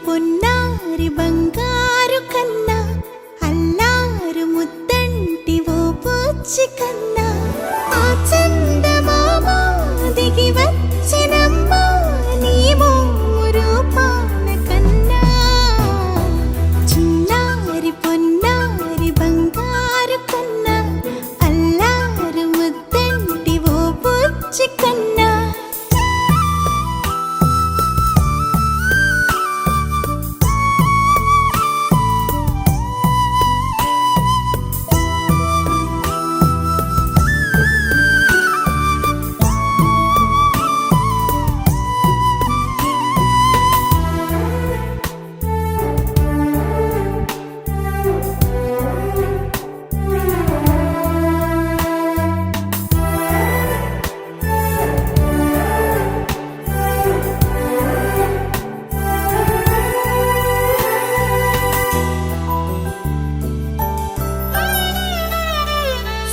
పొన్నారి బంగారు కన్నా అల్లారు ముద్దంటి ఓ పూచి కన్నా ఆ చందమామ దిగి వచ్చినమ్మా నీ రూపాన కన్నా చిన్నారి పొన్నారి బంగారు కన్నా అల్లారు ముద్దంటి ఓ పూచి కన్నా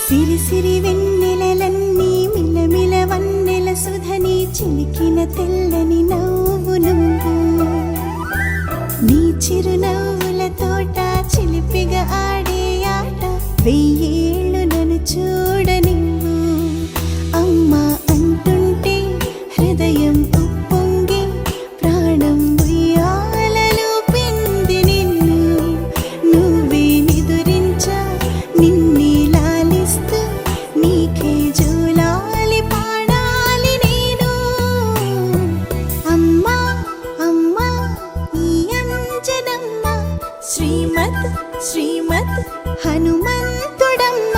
సిరి సిరి వెన్నెలలన్నీ మిలమిల వన్నెల సుధని చిలికిన తెల్లని నవ్వు నువ్వు నీ చిరునవ్వుల తోట చిలిపిగా ఆడే ఆట వెయ్యేళ్ళు నన్ను చూడనివ్వు అమ్మా అంటుంటే హృదయం ఉప్పొంగి ప్రాణం ఉయ్యాలలో పిండి నిన్ను నువ్వే నిదురించా నిన్నే నీకే జూలాలి పాడాలి నేను అమ్మా అమ్మా ఈ అంజనమ్మ శ్రీమత్ శ్రీమత్ హనుమంతుడమ్మ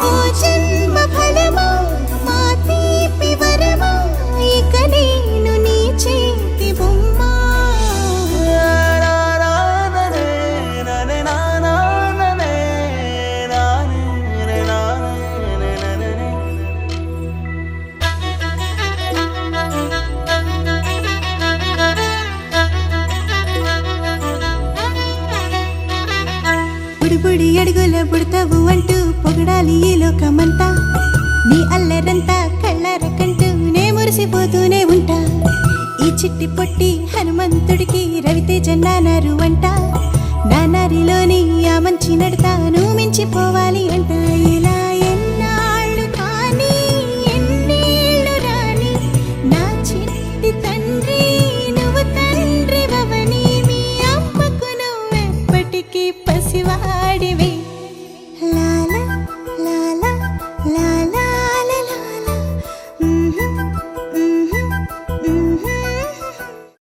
ఓ జన్మ ఫలమా మా తీపి వరమా ఇక నేను నీ చేతి బొమ్మ బుడిబుడి అడుగుల బుడతావు అంటూ పొగడాలి ఈ లోకమంతా నీ అల్లరంతా కళ్ళరకంటూ నే మురిసిపోతూనే ఉంటా ఈ చిట్టి పొట్టి హనుమంతుడికి రవితేజ నానారు అంట నానారిలోని ఆ మంచి నడతా నువ్వు మించిపోవాలి